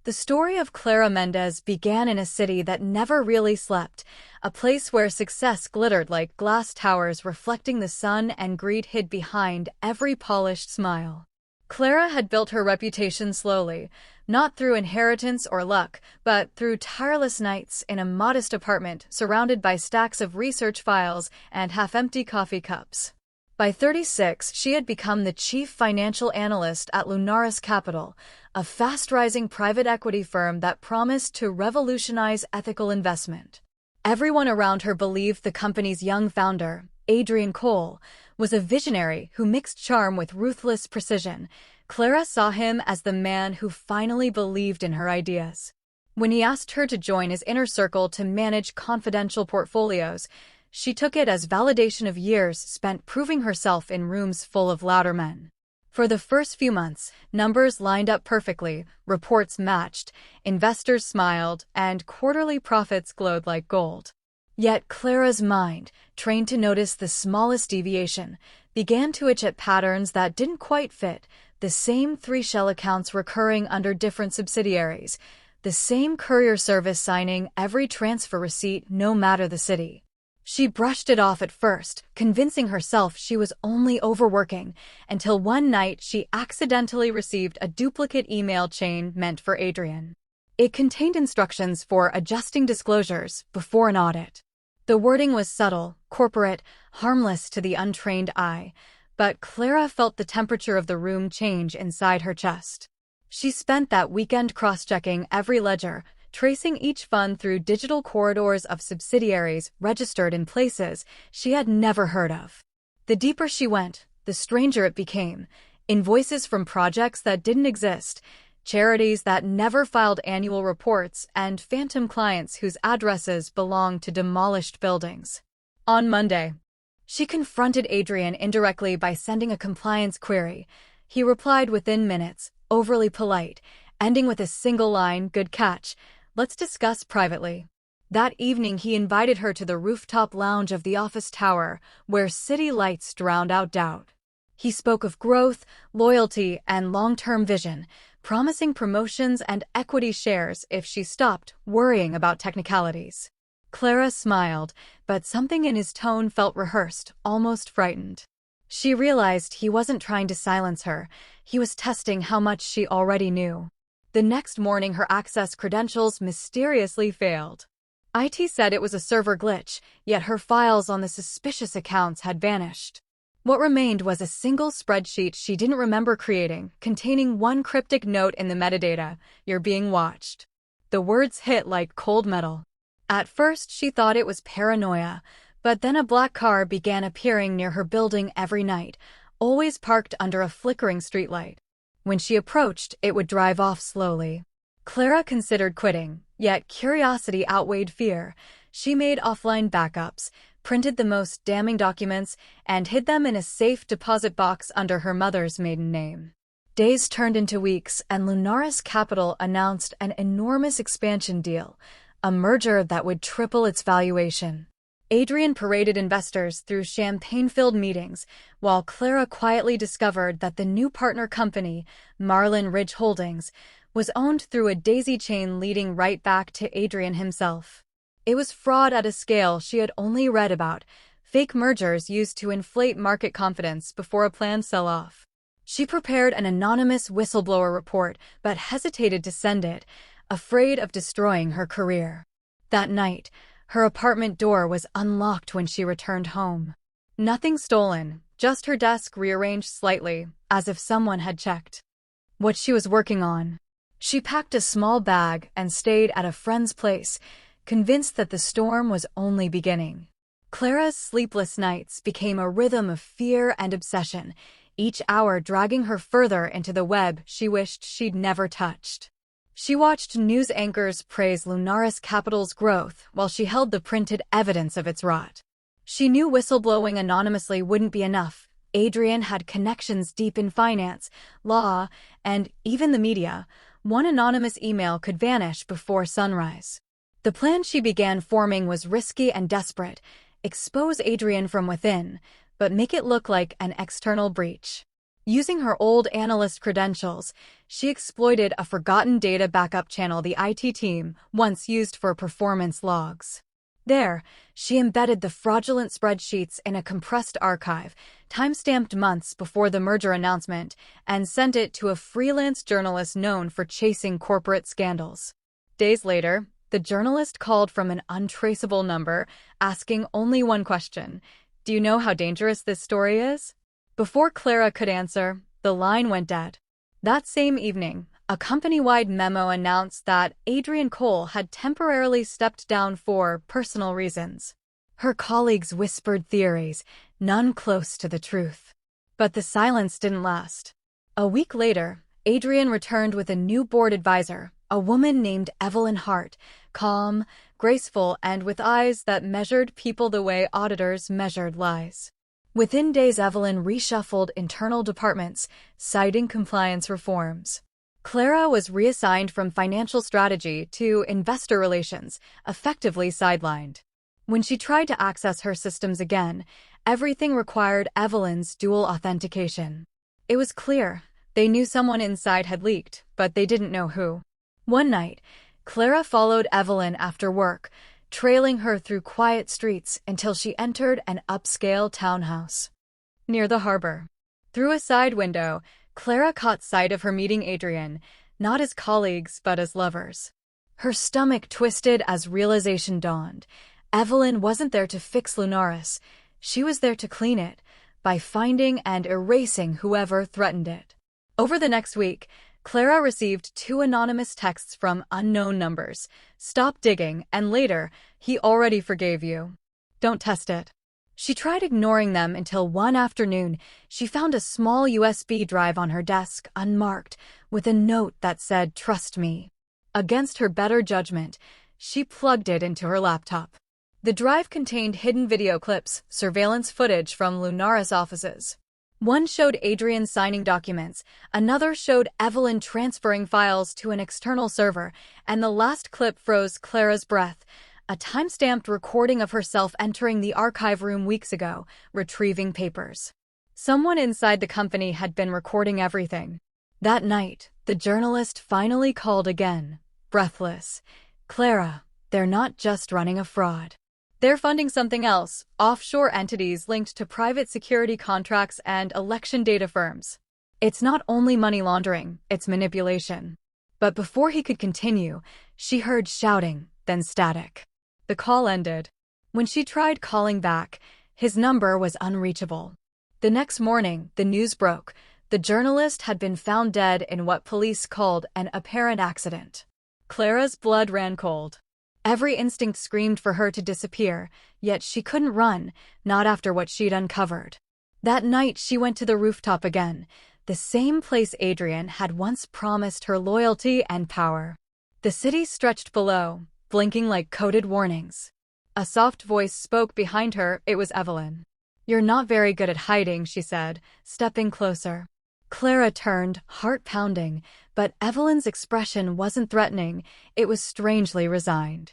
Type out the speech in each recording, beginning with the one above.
The story of Clara Mendez began in a city that never really slept, a place where success glittered like glass towers reflecting the sun and greed hid behind every polished smile. Clara had built her reputation slowly, not through inheritance or luck, but through tireless nights in a modest apartment surrounded by stacks of research files and half-empty coffee cups. By 36, she had become the chief financial analyst at Lunaris Capital, a fast-rising private equity firm that promised to revolutionize ethical investment. Everyone around her believed the company's young founder, Adrian Cole, was a visionary who mixed charm with ruthless precision. Clara saw him as the man who finally believed in her ideas. When he asked her to join his inner circle to manage confidential portfolios, she took it as validation of years spent proving herself in rooms full of louder men. For the first few months, numbers lined up perfectly, reports matched, investors smiled, and quarterly profits glowed like gold. Yet Clara's mind, trained to notice the smallest deviation, began to itch at patterns that didn't quite fit, the same three shell accounts recurring under different subsidiaries, the same courier service signing every transfer receipt no matter the city. She brushed it off at first, convincing herself she was only overworking, until one night she accidentally received a duplicate email chain meant for Adrian. It contained instructions for adjusting disclosures before an audit. The wording was subtle, corporate, harmless to the untrained eye, but Clara felt the temperature of the room change inside her chest. She spent that weekend cross-checking every ledger, tracing each fund through digital corridors of subsidiaries registered in places she had never heard of. The deeper she went, the stranger it became. Invoices from projects that didn't exist, charities that never filed annual reports, and phantom clients whose addresses belonged to demolished buildings. On Monday, she confronted Adrian indirectly by sending a compliance query. He replied within minutes, overly polite, ending with a single line, "Good catch. Let's discuss privately." That evening he invited her to the rooftop lounge of the office tower, where city lights drowned out doubt. He spoke of growth, loyalty, and long-term vision, promising promotions and equity shares if she stopped worrying about technicalities. Clara smiled, but something in his tone felt rehearsed, almost frightened. She realized he wasn't trying to silence her, he was testing how much she already knew. The next morning her access credentials mysteriously failed. IT said it was a server glitch, yet her files on the suspicious accounts had vanished. What remained was a single spreadsheet she didn't remember creating, containing one cryptic note in the metadata: "You're being watched." The words hit like cold metal. At first she thought it was paranoia, but then a black car began appearing near her building every night, always parked under a flickering streetlight. When she approached, it would drive off slowly. Clara considered quitting, yet curiosity outweighed fear. She made offline backups, printed the most damning documents, and hid them in a safe deposit box under her mother's maiden name. Days turned into weeks, and Lunaris Capital announced an enormous expansion deal, a merger that would triple its valuation. Adrian paraded investors through champagne-filled meetings, while Clara quietly discovered that the new partner company, Marlin Ridge Holdings, was owned through a daisy chain leading right back to Adrian himself. It was fraud at a scale she had only read about, fake mergers used to inflate market confidence before a planned sell-off. She prepared an anonymous whistleblower report, but hesitated to send it, afraid of destroying her career. That night, her apartment door was unlocked when she returned home. Nothing stolen, just her desk rearranged slightly, as if someone had checked what she was working on. She packed a small bag and stayed at a friend's place, convinced that the storm was only beginning. Clara's sleepless nights became a rhythm of fear and obsession, each hour dragging her further into the web she wished she'd never touched. She watched news anchors praise Lunaris Capital's growth while she held the printed evidence of its rot. She knew whistleblowing anonymously wouldn't be enough. Adrian had connections deep in finance, law, and even the media. One anonymous email could vanish before sunrise. The plan she began forming was risky and desperate: expose Adrian from within, but make it look like an external breach. Using her old analyst credentials, she exploited a forgotten data backup channel the IT team once used for performance logs. There, she embedded the fraudulent spreadsheets in a compressed archive, time-stamped months before the merger announcement, and sent it to a freelance journalist known for chasing corporate scandals. Days later, the journalist called from an untraceable number, asking only one question: "Do you know how dangerous this story is?" Before Clara could answer, the line went dead. That same evening, a company-wide memo announced that Adrienne Cole had temporarily stepped down for personal reasons. Her colleagues whispered theories, none close to the truth. But the silence didn't last. A week later, Adrienne returned with a new board advisor, a woman named Evelyn Hart, calm, graceful, and with eyes that measured people the way auditors measured lies. Within days, Evelyn reshuffled internal departments, citing compliance reforms. Clara was reassigned from financial strategy to investor relations, effectively sidelined. When she tried to access her systems again, everything required Evelyn's dual authentication. It was clear they knew someone inside had leaked, but they didn't know who. One night, Clara followed Evelyn after work, trailing her through quiet streets until she entered an upscale townhouse near the harbor. Through a side window, Clara caught sight of her meeting Adrienne, not as colleagues but as lovers. Her stomach twisted as realization dawned. Evelyn wasn't there to fix Lunaris. She was there to clean it, by finding and erasing whoever threatened it. Over the next week, Clara received 2 anonymous texts from unknown numbers. "Stop digging," and later, "He already forgave you. Don't test it." She tried ignoring them until one afternoon, she found a small USB drive on her desk, unmarked, with a note that said, "Trust me." Against her better judgment, she plugged it into her laptop. The drive contained hidden video clips, surveillance footage from Lunaris offices. One showed Adrienne signing documents, another showed Evelyn transferring files to an external server, and the last clip froze Clara's breath, a time-stamped recording of herself entering the archive room weeks ago, retrieving papers. Someone inside the company had been recording everything. That night, the journalist finally called again, breathless. "Clara, they're not just running a fraud. They're funding something else, offshore entities linked to private security contracts and election data firms. It's not only money laundering, it's manipulation." But before he could continue, she heard shouting, then static. The call ended. When she tried calling back, his number was unreachable. The next morning, the news broke. The journalist had been found dead in what police called an apparent accident. Clara's blood ran cold. Every instinct screamed for her to disappear, yet she couldn't run, not after what she'd uncovered. That night, she went to the rooftop again, the same place Adrienne had once promised her loyalty and power. The city stretched below, blinking like coded warnings. A soft voice spoke behind her. It was Evelyn. "You're not very good at hiding," she said, stepping closer. Clara turned, heart pounding, but Evelyn's expression wasn't threatening, it was strangely resigned.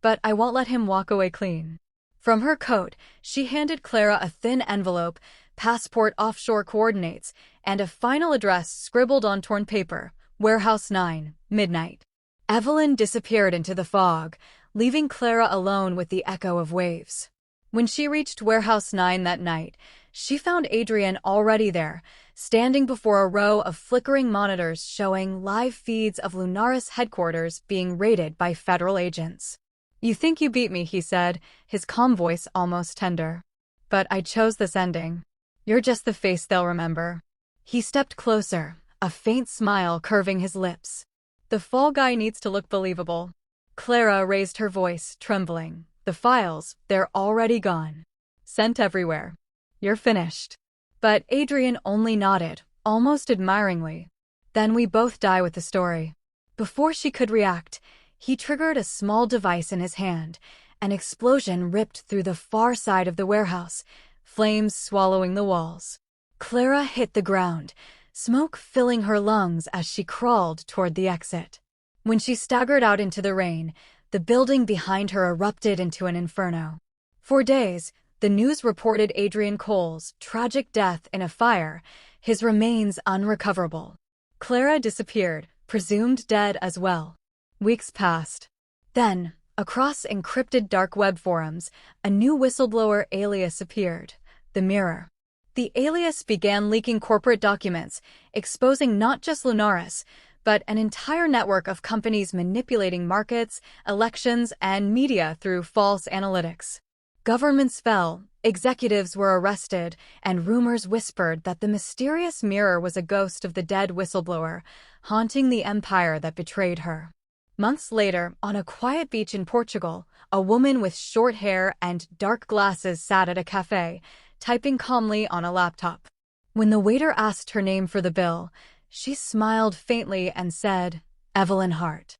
"But I won't let him walk away clean." From her coat, she handed Clara a thin envelope, passport offshore coordinates, and a final address scribbled on torn paper, Warehouse 9, midnight. Evelyn disappeared into the fog, leaving Clara alone with the echo of waves. When she reached Warehouse 9 that night, she found Adrienne already there, standing before a row of flickering monitors showing live feeds of Lunaris headquarters being raided by federal agents. "You think you beat me," he said, his calm voice almost tender. "But I chose this ending. You're just the face they'll remember." He stepped closer, a faint smile curving his lips. "The fall guy needs to look believable." Clara raised her voice, trembling. "The files, they're already gone. Sent everywhere. You're finished." But Adrienne only nodded, almost admiringly. "Then we both die with the story." Before she could react, he triggered a small device in his hand. An explosion ripped through the far side of the warehouse, flames swallowing the walls. Clara hit the ground, smoke filling her lungs as she crawled toward the exit. When she staggered out into the rain, the building behind her erupted into an inferno. For days, the news reported Adrienne Cole's tragic death in a fire, his remains unrecoverable. Clara disappeared, presumed dead as well. Weeks passed. Then, across encrypted dark web forums, a new whistleblower alias appeared: the Mirror. The alias began leaking corporate documents, exposing not just Lunaris, but an entire network of companies manipulating markets, elections, and media through false analytics. Governments fell, executives were arrested, and rumors whispered that the mysterious Mirror was a ghost of the dead whistleblower, haunting the empire that betrayed her. Months later, on a quiet beach in Portugal, a woman with short hair and dark glasses sat at a cafe, typing calmly on a laptop. When the waiter asked her name for the bill, she smiled faintly and said, "Evelyn Hart."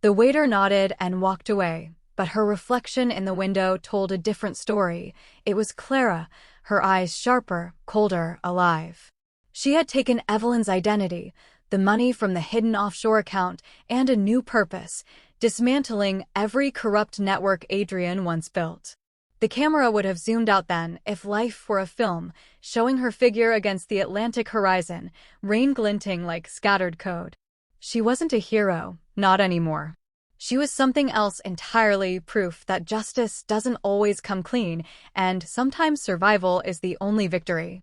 The waiter nodded and walked away, but her reflection in the window told a different story. It was Clara, her eyes sharper, colder, alive. She had taken Evelyn's identity, the money from the hidden offshore account, and a new purpose: dismantling every corrupt network Adrian once built. The camera would have zoomed out then if life were a film, showing her figure against the Atlantic horizon, rain glinting like scattered code. She wasn't a hero, not anymore. She was something else entirely, proof that justice doesn't always come clean, and sometimes survival is the only victory.